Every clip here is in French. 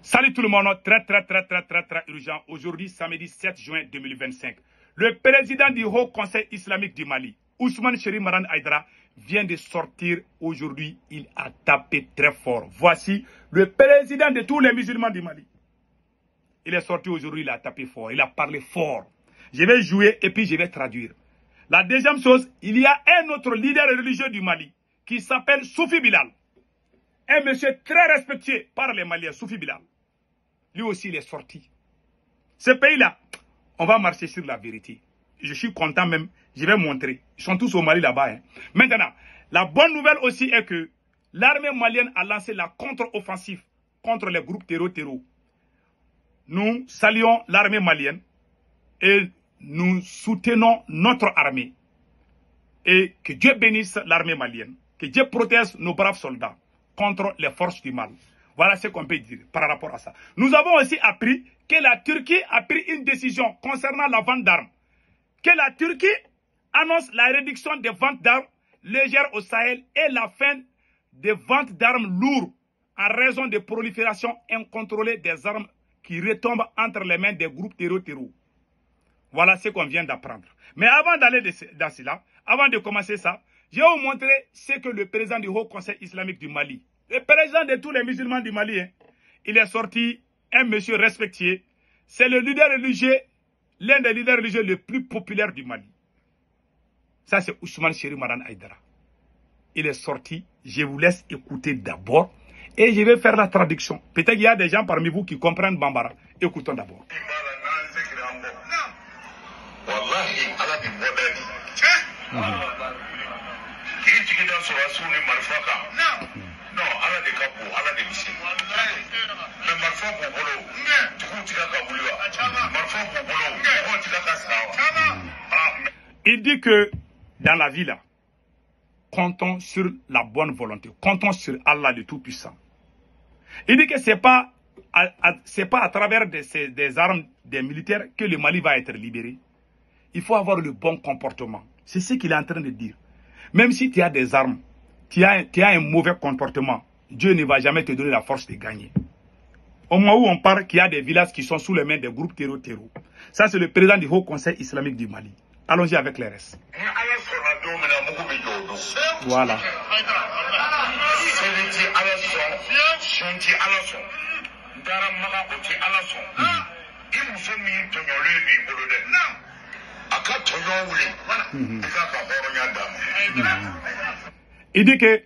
Salut tout le monde, très urgent. Aujourd'hui, samedi 7 juin 2025. Le président du Haut Conseil islamique du Mali, Ousmane Cherif Maran Aïdara, vient de sortir aujourd'hui. Il a tapé très fort. Voici le président de tous les musulmans du Mali. Il est sorti aujourd'hui, il a tapé fort, il a parlé fort. Je vais jouer et puis je vais traduire. La deuxième chose, il y a un autre leader religieux du Mali qui s'appelle Soufi Bilal. Un monsieur très respecté par les Maliens, Soufi Bilal. Lui aussi, il est sorti. Ce pays-là, on va marcher sur la vérité. Je suis content même, je vais montrer. Ils sont tous au Mali là-bas. Hein. Maintenant, la bonne nouvelle aussi est que l'armée malienne a lancé la contre-offensive contre les groupes terror. Nous saluons l'armée malienne et nous soutenons notre armée. Et que Dieu bénisse l'armée malienne. Que Dieu protège nos braves soldats contre les forces du mal. Voilà ce qu'on peut dire par rapport à ça. Nous avons aussi appris que la Turquie a pris une décision concernant la vente d'armes. Que la Turquie annonce la réduction des ventes d'armes légères au Sahel et la fin des ventes d'armes lourdes en raison de prolifération incontrôlée des armes qui retombent entre les mains des groupes terror. Voilà ce qu'on vient d'apprendre. Mais avant d'aller dans cela, avant de commencer ça, je vais vous montrer ce que le président du Haut Conseil islamique du Mali, le président de tous les musulmans du Mali, hein, il est sorti, un monsieur respecté. C'est le leader religieux, l'un des leaders religieux les plus populaires du Mali. Ça, c'est Ousmane Cherif Maran Aïdara. Il est sorti, je vous laisse écouter d'abord et je vais faire la traduction. Peut-être qu'il y a des gens parmi vous qui comprennent Bambara. Écoutons d'abord. Il dit que dans la vie là, comptons sur la bonne volonté, comptons sur Allah le Tout-Puissant. Il dit que c'est pas à travers des armes des militaires que le Mali va être libéré. Il faut avoir le bon comportement. C'est ce qu'il est en train de dire. Même si tu as des armes, tu as un mauvais comportement, Dieu ne va jamais te donner la force de gagner. Au moment où on parle qu'il y a des villages qui sont sous les mains des groupes terror. Ça, c'est le président du Haut Conseil islamique du Mali. Allons-y avec les restes. Voilà. Il dit que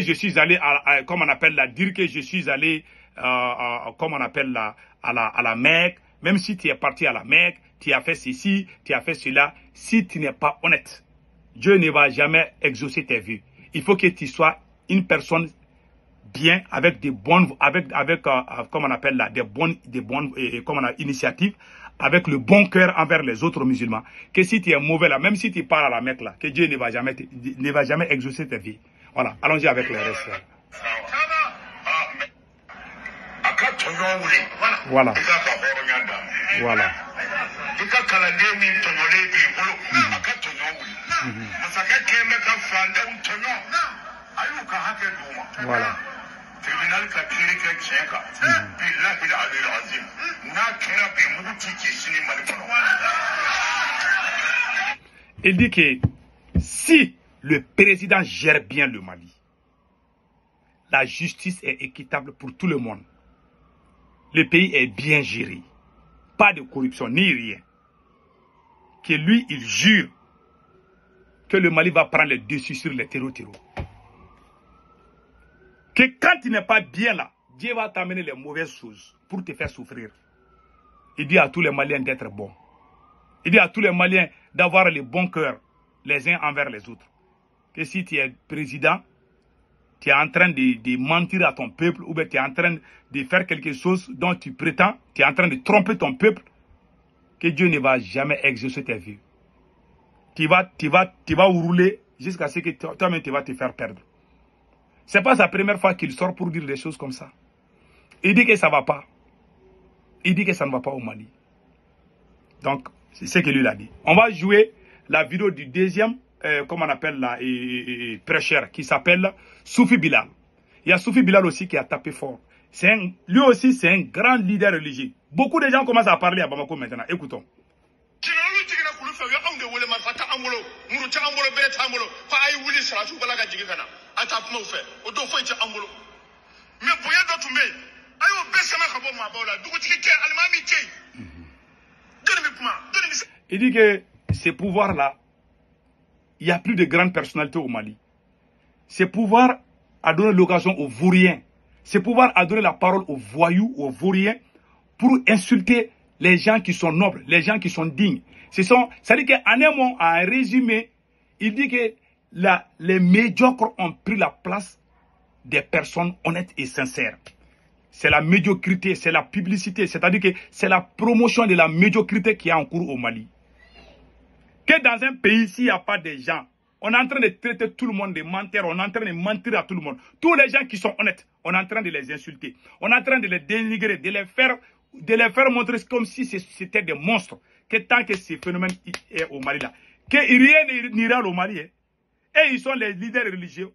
je suis allé comme on appelle là, dire que je suis allé comme on appelle là, à la Mecque. Même si tu es parti à la Mecque, tu as fait ceci, tu as fait cela. Si tu n'es pas honnête, Dieu ne va jamais exaucer tes vœux. Il faut que tu sois une personne bien, avec des bonnes, comme on appelle là, des bonnes initiatives, avec le bon cœur envers les autres musulmans. Que si tu es mauvais là, même si tu pars à la Mecque là, que Dieu ne va jamais exaucer tes vies. Voilà, allons-y avec le reste. Voilà. Voilà. Voilà. Il dit que si le président gère bien le Mali, la justice est équitable pour tout le monde. Le pays est bien géré. Pas de corruption, ni rien. Que lui, il jure que le Mali va prendre le dessus sur les terror. Que quand tu n'es pas bien là, Dieu va t'amener les mauvaises choses pour te faire souffrir. Il dit à tous les Maliens d'être bons. Il dit à tous les Maliens d'avoir le bon cœur les uns envers les autres. Que si tu es président, tu es en train de mentir à ton peuple ou bien tu es en train de faire quelque chose dont tu prétends, tu es en train de tromper ton peuple, que Dieu ne va jamais exaucer tes vœux. Tu vas rouler jusqu'à ce que toi-même tu vas te faire perdre. Ce n'est pas sa première fois qu'il sort pour dire des choses comme ça. Il dit que ça ne va pas. Il dit que ça ne va pas au Mali. Donc, c'est ce que lui a dit. On va jouer la vidéo du deuxième, comment on appelle là, prêcheur, qui s'appelle Soufi Bilal. Il y a Soufi Bilal aussi qui a tapé fort. Lui aussi, c'est un grand leader religieux. Beaucoup de gens commencent à parler à Bamako maintenant. Écoutons. Il dit que ces pouvoirs-là, il n'y a plus de grandes personnalités au Mali. Ces pouvoirs a donné l'occasion aux vauriens. Ces pouvoirs a donné la parole aux voyous, aux vauriens, pour insulter les gens qui sont nobles, les gens qui sont dignes. C'est-à-dire qu'en un mot, en résumé, il dit que les médiocres ont pris la place des personnes honnêtes et sincères. C'est la médiocrité, c'est la publicité, c'est-à-dire que c'est la promotion de la médiocrité qui est en cours au Mali. Que dans un pays, s'il n'y a pas de gens, on est en train de traiter tout le monde de menteurs, on est en train de mentir à tout le monde. Tous les gens qui sont honnêtes, on est en train de les insulter. On est en train de les dénigrer, de les faire montrer comme si c'était des monstres. Que tant que ce phénomène est au Mali là, que rien n'ira au Mali. Hein. Et ils sont les leaders religieux.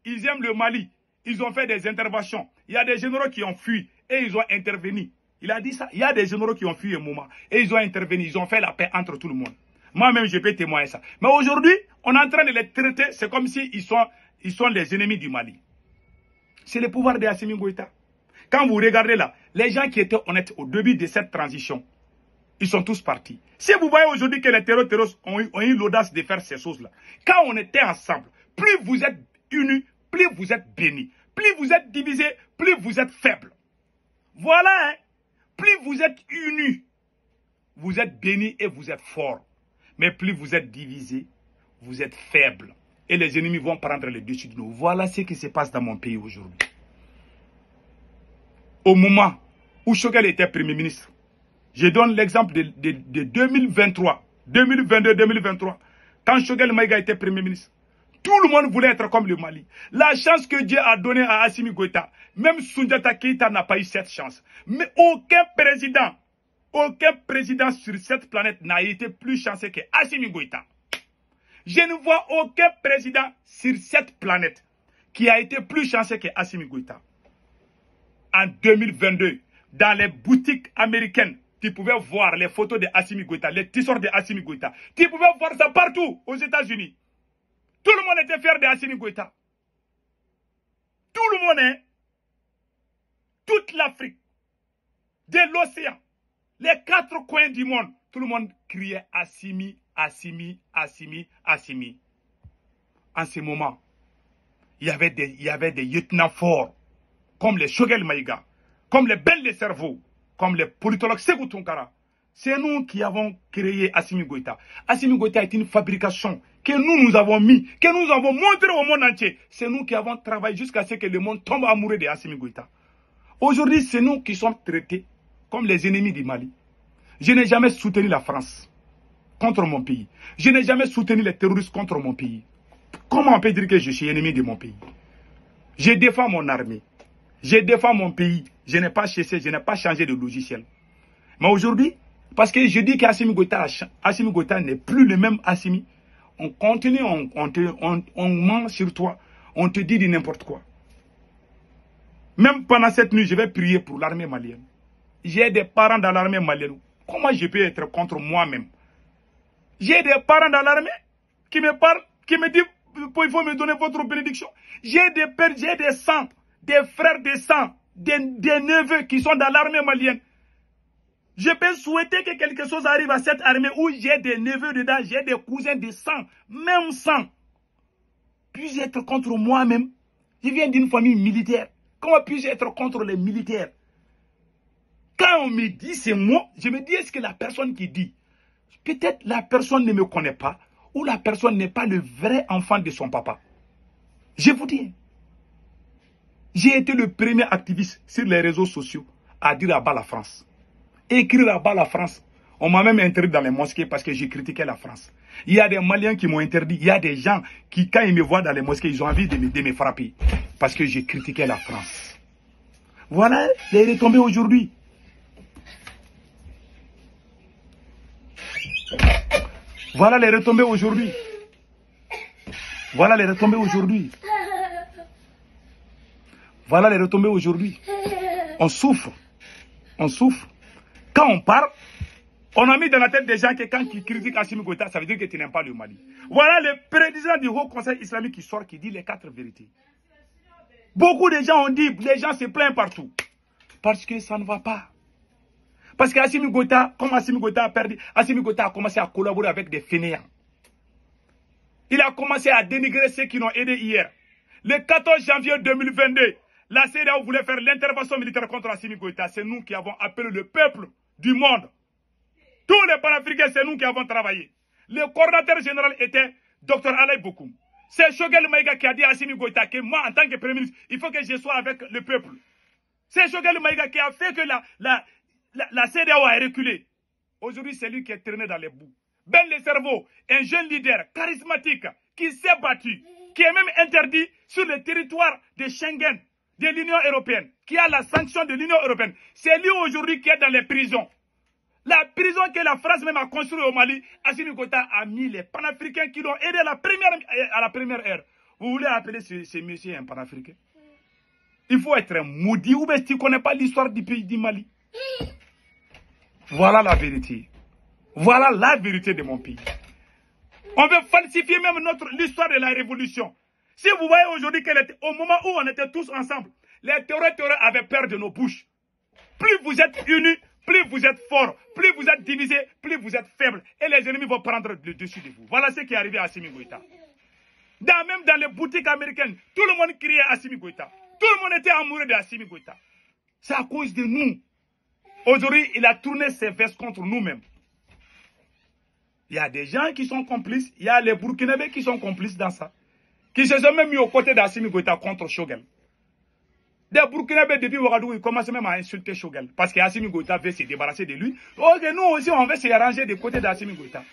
Ils aiment le Mali. Ils ont fait des interventions. Il y a des généraux qui ont fui et ils ont intervenu. Il a dit ça. Il y a des généraux qui ont fui un moment et ils ont intervenu. Ils ont fait la paix entre tout le monde. Moi-même, je peux témoigner ça. Mais aujourd'hui, on est en train de les traiter. C'est comme si ils sont les ennemis du Mali. C'est le pouvoir de Assimi Goïta. Quand vous regardez là, les gens qui étaient honnêtes au début de cette transition, ils sont tous partis. Si vous voyez aujourd'hui que les terroristes ont eu l'audace de faire ces choses-là, quand on était ensemble, plus vous êtes unis, plus vous êtes bénis. Plus vous êtes divisés, plus vous êtes faibles. Voilà, hein. Plus vous êtes unis, vous êtes bénis et vous êtes forts. Mais plus vous êtes divisés, vous êtes faibles. Et les ennemis vont prendre le dessus de nous. Voilà ce qui se passe dans mon pays aujourd'hui. Au moment où Choguel était Premier ministre, je donne l'exemple de 2023, 2022-2023, quand Choguel Maïga était Premier ministre. Tout le monde voulait être comme le Mali. La chance que Dieu a donnée à Assimi Goïta, même Soundiata Keïta n'a pas eu cette chance. Mais aucun président sur cette planète n'a été plus chanceux que Assimi Goïta. Je ne vois aucun président sur cette planète qui a été plus chanceux que Assimi Goïta. En 2022, dans les boutiques américaines, tu pouvais voir les photos de Assimi Goïta, les t-shirts de Assimi Goïta. Tu pouvais voir ça partout aux États-Unis. Tout le monde était fier de Assimi Goïta. Tout le monde, hein? Toute l'Afrique, de l'océan, les 4 coins du monde, tout le monde criait Assimi, Assimi, Assimi, Assimi. En ce moment, il y avait des lieutenants forts, comme les Choguel Maïga, comme les Belles de Cerveau, comme les politologues Sékou Tounkara. C'est nous qui avons créé Assimi Goïta. Assimi Goïta est une fabrication que nous avons mis, que nous avons montré au monde entier. C'est nous qui avons travaillé jusqu'à ce que le monde tombe amoureux de Assimi Goïta. Aujourd'hui, c'est nous qui sommes traités comme les ennemis du Mali. Je n'ai jamais soutenu la France contre mon pays. Je n'ai jamais soutenu les terroristes contre mon pays. Comment on peut dire que je suis ennemi de mon pays? Je défends mon armée. Je défends mon pays. Je n'ai pas cessé, je n'ai pas changé de logiciel. Mais aujourd'hui, parce que je dis qu'Assimi Goïta n'est plus le même Assimi, on continue, on ment sur toi, on te dit n'importe quoi. Même pendant cette nuit, je vais prier pour l'armée malienne. J'ai des parents dans l'armée malienne. Comment je peux être contre moi-même? J'ai des parents dans l'armée qui me parlent, qui me disent il faut me donner votre bénédiction. J'ai des pères, j'ai des sangs, des frères de sang, des neveux qui sont dans l'armée malienne. Je peux souhaiter que quelque chose arrive à cette armée où j'ai des neveux dedans, j'ai des cousins de sang, même sang. Puis-je être contre moi-même? Je viens d'une famille militaire. Comment puis-je être contre les militaires? Quand on me dit ces mots, je me dis, est-ce que la personne qui dit, peut-être la personne ne me connaît pas, ou la personne n'est pas le vrai enfant de son papa. Je vous dis, j'ai été le premier activiste sur les réseaux sociaux à dire à bas la France. Écrire à bas la France. On m'a même interdit dans les mosquées parce que j'ai critiqué la France. Il y a des Maliens qui m'ont interdit. Il y a des gens qui, quand ils me voient dans les mosquées, ils ont envie de me frapper. Parce que j'ai critiqué la France. Voilà les retombées aujourd'hui. Voilà les retombées aujourd'hui. Voilà les retombées aujourd'hui. Voilà les retombées aujourd'hui. On souffre. On souffre. Quand on parle, on a mis dans la tête des gens que quand ils critiquent Assimi Goïta, ça veut dire que tu n'aimes pas le Mali. Voilà le président du Haut Conseil islamique qui sort, qui dit les 4 vérités. Beaucoup de gens ont dit, les gens se plaignent partout. Parce que ça ne va pas. Parce qu'Assimi Goïta, comme Assimi Goïta a perdu, Assimi Goïta a commencé à collaborer avec des fainéants. Il a commencé à dénigrer ceux qui l'ont aidé hier. Le 14 janvier 2022, la CEDEAO voulait faire l'intervention militaire contre Assimi Goïta. C'est nous qui avons appelé le peuple du monde. Tous les panafricains, c'est nous qui avons travaillé. Le coordinateur général était Dr Alain Bokoum. C'est Choguel Maïga qui a dit à Assimi Goïta que moi, en tant que Premier ministre, il faut que je sois avec le peuple. C'est Choguel Maïga qui a fait que la CEDEAO a reculé. Aujourd'hui, c'est lui qui est traîné dans les bouts. Ben Le Cerveau, un jeune leader charismatique qui s'est battu, qui est même interdit sur le territoire de Schengen, de l'Union européenne, qui a la sanction de l'Union européenne. C'est lui aujourd'hui qui est dans les prisons. La prison que la France même a construite au Mali, Assimi Goïta a mis les panafricains qui l'ont aidé à la première ère. Vous voulez appeler ce monsieur un panafricain? Il faut être un maudit ou bien si tu ne connais pas l'histoire du pays du Mali. Voilà la vérité. Voilà la vérité de mon pays. On veut falsifier même l'histoire de la révolution. Si vous voyez aujourd'hui qu'au moment où on était tous ensemble, les terroristes avaient peur de nos bouches. Plus vous êtes unis, plus vous êtes forts, plus vous êtes divisés, plus vous êtes faibles. Et les ennemis vont prendre le dessus de vous. Voilà ce qui est arrivé à Assimi Goïta. Même dans les boutiques américaines, tout le monde criait Assimi Goïta. Tout le monde était amoureux d'Assimi Goïta. C'est à cause de nous. Aujourd'hui, il a tourné ses vestes contre nous-mêmes. Il y a des gens qui sont complices. Il y a les Burkinabés qui sont complices dans ça. Qui se sont même mis aux côtés d'Assimi Goïta contre Choguel. Des Burkinabés depuis Ouagadougou, ils commencent même à insulter Choguel. Parce qu'Assimi Goïta veut se débarrasser de lui. Ok, nous aussi, on veut se ranger des côtés d'Assimi Goïta.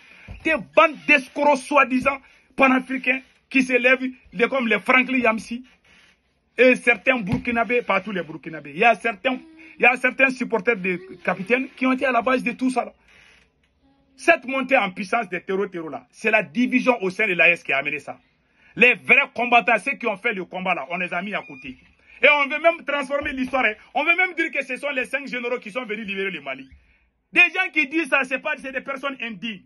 Des bandes d'escrocs soi-disant panafricains qui se lèvent comme les Franklin Yamsi. Et certains Burkinabés, pas tous les Burkinabés. Il y a certains supporters des capitaines qui ont été à la base de tout ça. Cette montée en puissance des terroristes là, c'est la division au sein de l'AES qui a amené ça. Les vrais combattants, ceux qui ont fait le combat là, on les a mis à côté. Et on veut même transformer l'histoire. On veut même dire que ce sont les 5 généraux qui sont venus libérer le Mali. Des gens qui disent ça, c'est des personnes indignes.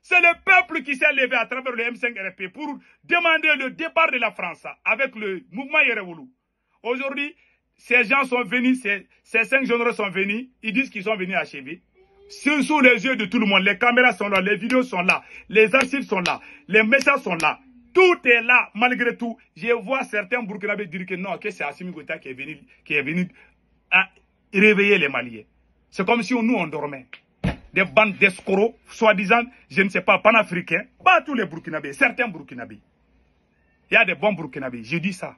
C'est le peuple qui s'est levé à travers le M5RP pour demander le départ de la France avec le mouvement Yerevoulou. Aujourd'hui, ces gens sont venus, ces 5 généraux sont venus, ils disent qu'ils sont venus achever. Sous les yeux de tout le monde, les caméras sont là, les vidéos sont là, les archives sont là, les messages sont là. Tout est là, malgré tout. Je vois certains Burkinabés dire que non, que c'est Assimi Goïta qui est venu à réveiller les Maliens. C'est comme si nous, on dormait. Des bandes d'escrocs, soi-disant, je ne sais pas, panafricains, pas tous les Burkinabés, certains Burkinabés. Il y a des bons Burkinabés, je dis ça.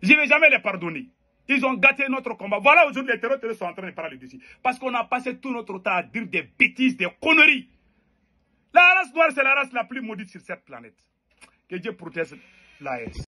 Je ne vais jamais les pardonner. Ils ont gâté notre combat. Voilà, aujourd'hui, les terroristes sont en train de parler dessus. Parce qu'on a passé tout notre temps à dire des bêtises, des conneries. La race noire, c'est la race la plus maudite sur cette planète. Que Dieu protège l'AES.